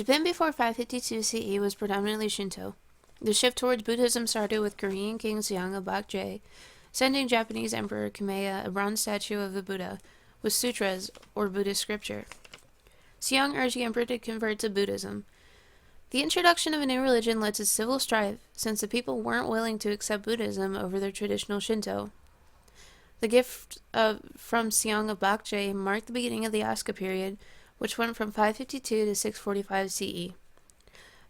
Japan before 552 CE was predominantly Shinto. The shift towards Buddhism started with Korean King Seong of Bakje, sending Japanese Emperor Kimeya a bronze statue of the Buddha with sutras, or Buddhist scripture. Seong urged the emperor to convert to Buddhism. The introduction of a new religion led to civil strife, since the people weren't willing to accept Buddhism over their traditional Shinto. The gift from Seong of Bakje marked the beginning of the Asuka period, which went from 552 to 645 CE.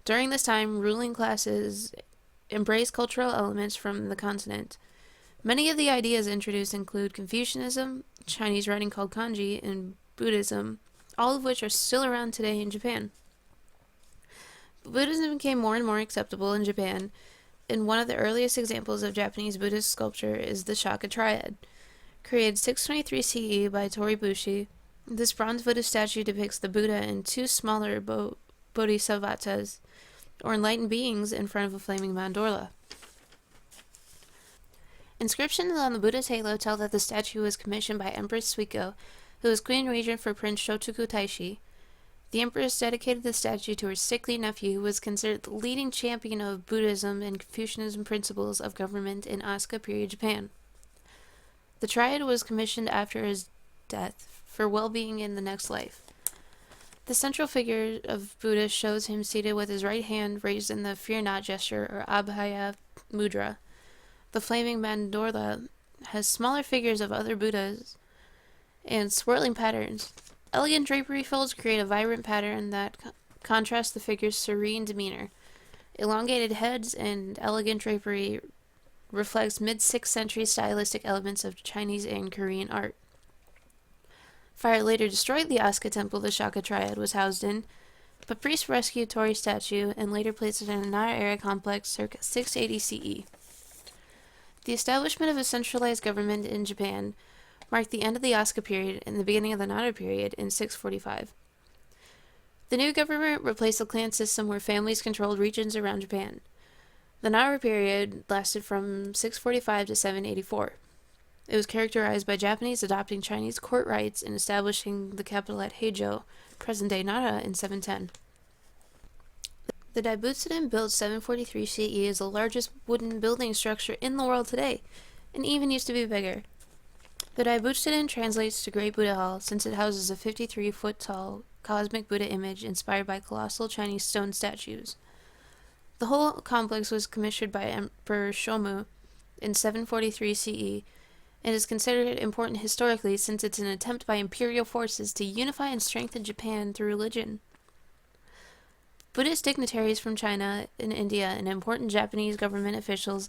During this time, ruling classes embraced cultural elements from the continent. Many of the ideas introduced include Confucianism, Chinese writing called kanji, and Buddhism, all of which are still around today in Japan. Buddhism became more and more acceptable in Japan, and one of the earliest examples of Japanese Buddhist sculpture is the Shaka Triad. Created 623 CE by Toribushi, this bronze Buddhist statue depicts the Buddha and two smaller bodhisattvas, or enlightened beings, in front of a flaming mandorla. Inscriptions on the Buddha's halo tell that the statue was commissioned by Empress Suiko, who was queen regent for Prince Shotoku Taishi. The empress dedicated the statue to her sickly nephew, who was considered the leading champion of Buddhism and Confucianism principles of government in Asuka period Japan. The Triad was commissioned after his death for well-being in the next life. The central figure of Buddha shows him seated with his right hand raised in the fear not gesture, or Abhaya Mudra. The flaming mandorla has smaller figures of other Buddhas and swirling patterns. Elegant drapery folds create a vibrant pattern that contrasts the figure's serene demeanor. Elongated heads and elegant drapery reflects mid-6th century stylistic elements of Chinese and Korean art. Fire later destroyed the Asuka temple the Shaka Triad was housed in, but priests rescued Tori's statue and later placed it in a Nara-era complex circa 680 CE. The establishment of a centralized government in Japan marked the end of the Asuka period and the beginning of the Nara period in 645. The new government replaced the clan system where families controlled regions around Japan. The Nara period lasted from 645 to 784. It was characterized by Japanese adopting Chinese court rights and establishing the capital at Heijo, present-day Nara, in 710. The Daibutsuden, built 743 CE, is the largest wooden building structure in the world today, and even used to be bigger. The Daibutsuden translates to Great Buddha Hall since it houses a 53-foot-tall cosmic Buddha image inspired by colossal Chinese stone statues. The whole complex was commissioned by Emperor Shomu in 743 CE, and is considered important historically since it's an attempt by imperial forces to unify and strengthen Japan through religion. Buddhist dignitaries from China and India and important Japanese government officials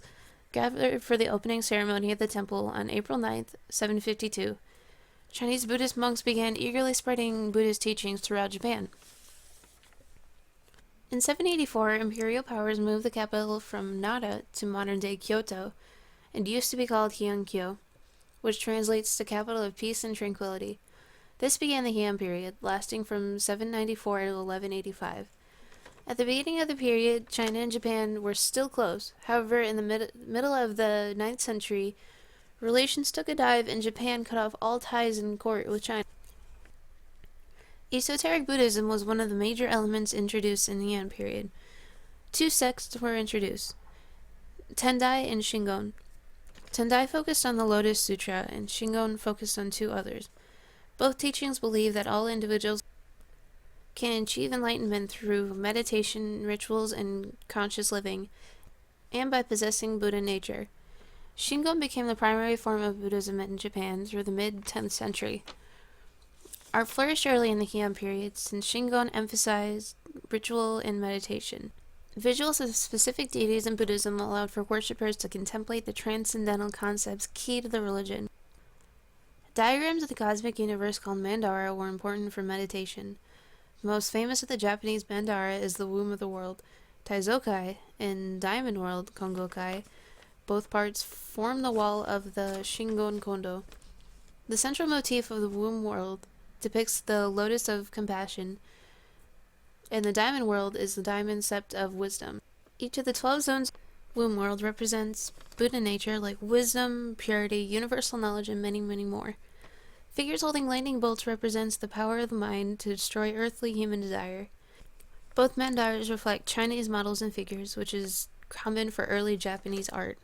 gathered for the opening ceremony of the temple on April 9, 752. Chinese Buddhist monks began eagerly spreading Buddhist teachings throughout Japan. In 784, imperial powers moved the capital from Nara to modern-day Kyoto, and used to be called Heian-kyo, which translates to capital of peace and tranquility. This began the Heian period, lasting from 794 to 1185. At the beginning of the period, China and Japan were still close. However, in the middle of the 9th century, relations took a dive and Japan cut off all ties in court with China. Esoteric Buddhism was one of the major elements introduced in the Heian period. Two sects were introduced, Tendai and Shingon. Tendai focused on the Lotus Sutra, and Shingon focused on two others. Both teachings believe that all individuals can achieve enlightenment through meditation, rituals, and conscious living, and by possessing Buddha nature. Shingon became the primary form of Buddhism in Japan through the mid-10th century. Art flourished early in the Heian period, since Shingon emphasized ritual and meditation. Visuals of specific deities in Buddhism allowed for worshippers to contemplate the transcendental concepts key to the religion. Diagrams of the cosmic universe called mandara were important for meditation. The most famous of the Japanese mandara is the Womb of the World, Taizokai, and Diamond World, Kongokai. Both parts form the wall of the Shingon Kondo. The central motif of the Womb World depicts the Lotus of Compassion, and the Diamond World is the Diamond Sept of Wisdom. Each of the 12 zones of the Womb World represents Buddha nature like wisdom, purity, universal knowledge, and many, many more. Figures holding lightning bolts represents the power of the mind to destroy earthly human desire. Both mandalas reflect Chinese models and figures, which is common for early Japanese art.